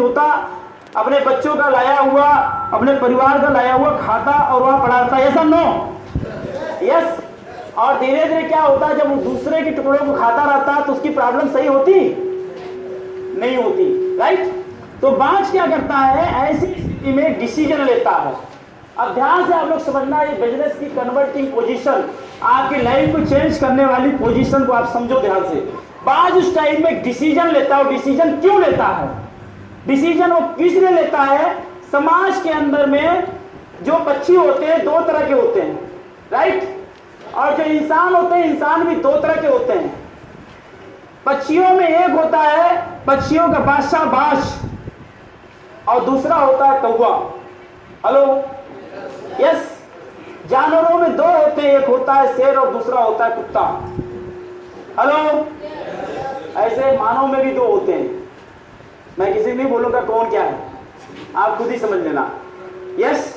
होता, अपने बच्चों का लाया हुआ, अपने परिवार का लाया हुआ खाता और वह पढ़ाता। यस और नो? यस। और धीरे धीरे क्या होता, जब वो दूसरे के टुकड़ों को खाता रहता तो उसकी प्रॉब्लम सही होती नहीं होती, राइट? तो बाज क्या करता है, ऐसी स्थिति में डिसीजन लेता है। अब ध्यान से आप लोग समझना, ये बिजनेस की कन्वर्टिंग पोजीशन, आपकी लाइफ को चेंज करने वाली पोजीशन को आप समझो ध्यान से। बाज उस टाइम में डिसीजन लेता है। डिसीजन क्यों लेता है? डिसीजन वो किस लिए लेता है? समाज के अंदर में जो पक्षी होते हैं दो तरह के होते हैं, राइट? और जो इंसान होते हैं, इंसान भी दो तरह के होते हैं। पक्षियों में एक होता है पक्षियों का बादशाह बाज, और दूसरा होता है कौवा। हेलो? यस। जानवरों में दो होते हैं, एक होता है शेर और दूसरा होता है कुत्ता। हेलो? ऐसे मानव में भी दो होते हैं। मैं किसी को नहीं बोलूंगा कौन क्या है, आप खुद ही समझ लेना। यस।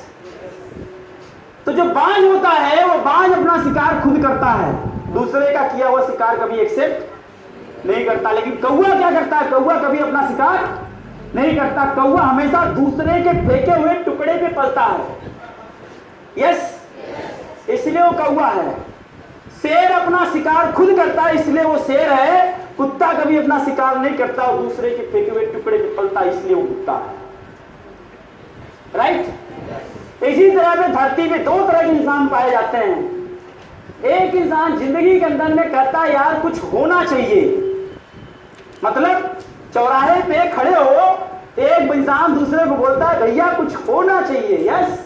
तो जो बाज होता है वो बाज अपना शिकार खुद करता है, दूसरे का किया हुआ शिकार कभी एक्सेप्ट नहीं करता। लेकिन कौवा क्या करता है? कौवा कभी अपना शिकार नहीं करता। कौवा हमेशा दूसरे के फेंके हुए टुकड़े पे पलता है। यस, इसलिए वो कौवा है। शेर अपना शिकार खुद करता है, इसलिए वो शेर है। कुत्ता कभी अपना शिकार नहीं करता और दूसरे के फेंके हुए टुकड़े पे पलता है, इसलिए वो कुत्ता है, राइट? इसी तरह से धरती पे दो तरह के इंसान पाए जाते हैं। एक इंसान जिंदगी के अंदर में कहता है यार कुछ होना चाहिए, मतलब चौराहे पे खड़े हो, एक इंसान दूसरे को बोलता है भैया कुछ होना चाहिए। यस,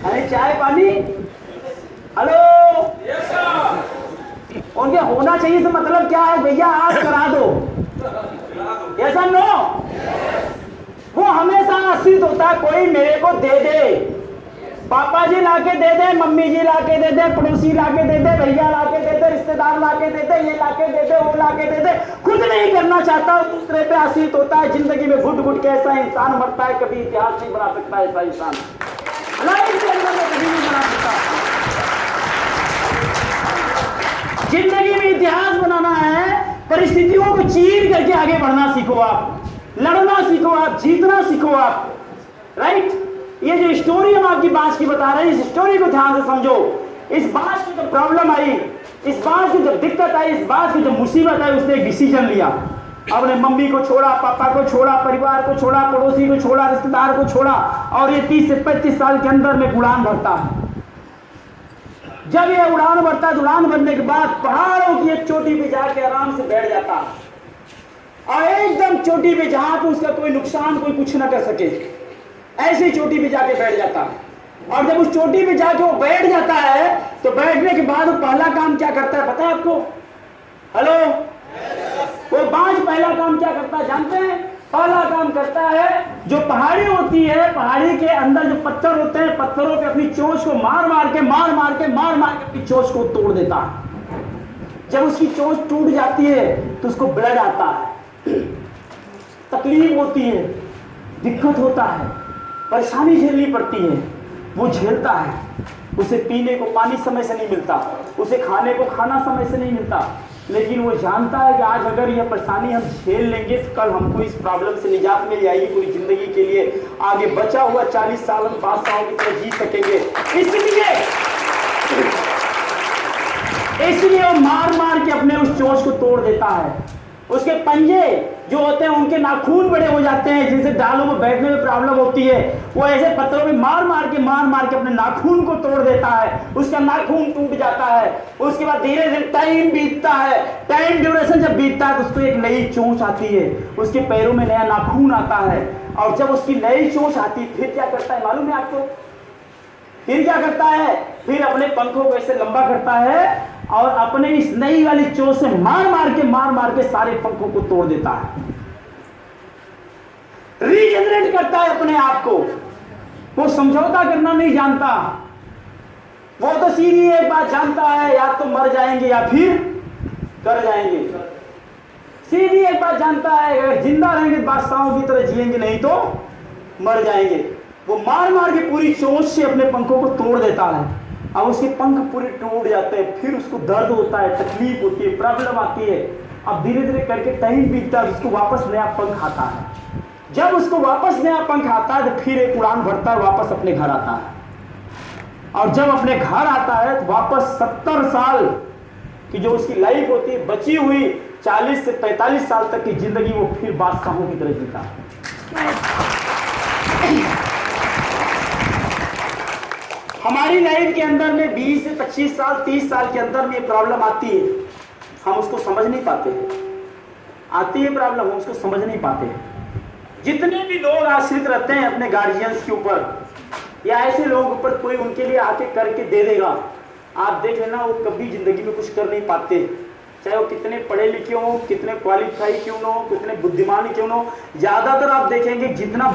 अरे चाय पानी, हेलो, उनके होना चाहिए से मतलब क्या है? भैया आप करा दो। ऐसा नो, वो हमेशा आश्रित होता है कोई मेरे को दे दे, पापा जी लाके दे दे, मम्मी जी लाके दे दे, पड़ोसी लाके दे दे, भैया लाके दे दे, रिश्तेदार लाके दे दे, ये लाके दे दे, वो लाके दे दे। खुद नहीं करना चाहता और दूसरे पे आश्रित होता है। जिंदगी में घुट घुट के ऐसा इंसान मरता है, कभी इतिहास नहीं बना सकता ऐसा इंसान, लाइफ के अंदर में कभी नहीं बना सकता। जिंदगी में इतिहास बनाना है, परिस्थितियों को चीर करके आगे बढ़ना सीखो आप, लड़ना सीखो आप, जीतना सीखो आप, राइट? ये जो स्टोरी हम आपकी बात की बता रहे हैं, इस स्टोरी को ध्यान से समझो। इस बात की जो प्रॉब्लम आई, इस बात की जो दिक्कत आई, इस बात की जो मुसीबत आई, उसने एक डिसीजन लिया। अपने मम्मी को छोड़ा, पापा को छोड़ा, परिवार को छोड़ा, पड़ोसी को छोड़ा, रिश्तेदार को छोड़ा, और ये 30 से 35 साल के अंदर में उड़ान भरता है। जब ये उड़ान भरता है तो उड़ान भरने के बाद पहाड़ों की एक चोटी पे जाके आराम से बैठ जाता है, और एकदम चोटी पे जहां पे उसका कोई नुकसान कोई कुछ ना कर सके, ऐसे चोटी पे जाके बैठ जाता है। और जब उस चोटी पे जाके वो बैठ जाता है तो बैठने के बाद वो पहला काम क्या करता है पता है आपको? हेलो? वो बाज पहला काम क्या करता है जानते हैं? पहला काम करता है, जो पहाड़ी होती है, पहाड़ी के अंदर जो पत्थर होते हैं, पत्थरों पे अपनी चोंच को मार मार के अपनी चोंच को तोड़ देता है। जब उसकी चोंच टूट जाती है तो उसको ब्लड आता है, तकलीफ होती है, दिक्कत होता है, परेशानी झेलनी पड़ती है। वो झेलता है, उसे पीने को पानी समय से नहीं मिलता, उसे खाने को खाना समय से नहीं मिलता, लेकिन वो जानता है कि आज अगर यह परेशानी हम झेल लेंगे तो कल हमको इस प्रॉब्लम से निजात मिल जाएगी, पूरी जिंदगी के लिए आगे बचा हुआ 40 साल हम बादशाहों की तरह जी सकेंगे। इसलिए वो मार मार के अपने उस चोंच को तोड़ देता है। उसके पंजे जो होते हैं उनके नाखून बड़े हो जाते हैं, जिनसे डालों में बैठने में प्रॉब्लम होती है। वो ऐसे पत्थरों में मार मार के अपने नाखून को तोड़ देता है, उसका नाखून टूट जाता है। उसके बाद धीरे धीरे टाइम बीतता है, टाइम ड्यूरेशन जब बीतता है तो उसको एक नई चोंच आती है, उसके पैरों में नया नाखून आता है। और जब उसकी नई चोंच आती है फिर क्या करता है मालूम है आपको? फिर क्या करता है? फिर अपने पंखों को ऐसे लंबा करता है और अपने इस नई वाली चोंच से मार मार के सारे पंखों को तोड़ देता है, रीजनरेट करता है अपने आप को। वो समझौता करना नहीं जानता, वो तो सीधी एक बात जानता है, या तो मर जाएंगे या फिर कर जाएंगे। सीधी एक बात जानता है, अगर जिंदा रहेंगे बादशाहों की तरह जिएंगे, नहीं तो मर जाएंगे। वो मार मार के पूरी चोंच से अपने पंखों को तोड़ देता है, अब उसके पंख पूरे टूट जाते हैं। फिर उसको दर्द होता है, तकलीफ होती है, प्रॉब्लम आती है। अब धीरे धीरे करके टाइम बीतता है, उसको वापस नया पंख आता है। जब उसको वापस नया पंख आता है तो फिर एक उड़ान भरता है, वापस अपने घर आता है। और जब अपने घर आता है तो वापस 70 साल की जो उसकी लाइफ होती है, बची हुई 40 से 45 साल तक की जिंदगी वो फिर बादशाहों की तरह जीता है। हमारी लाइफ के अंदर में 20 से 25 साल 30 साल के अंदर में प्रॉब्लम आती है, हम उसको समझ नहीं पाते हैं। आती है प्रॉब्लम, हम उसको समझ नहीं पाते हैं। जितने भी लोग आश्रित रहते हैं अपने गार्जियंस के ऊपर या ऐसे लोगों के ऊपर, कोई उनके लिए आके करके दे देगा, आप देख लेना वो कभी जिंदगी में कुछ कर नहीं पाते। चाहे वो कितने पढ़े लिखे हो, कितने क्वालिफाई क्यों ना हो, कितने बुद्धिमान क्यों ना हो। ज्यादातर आप देखेंगे जितना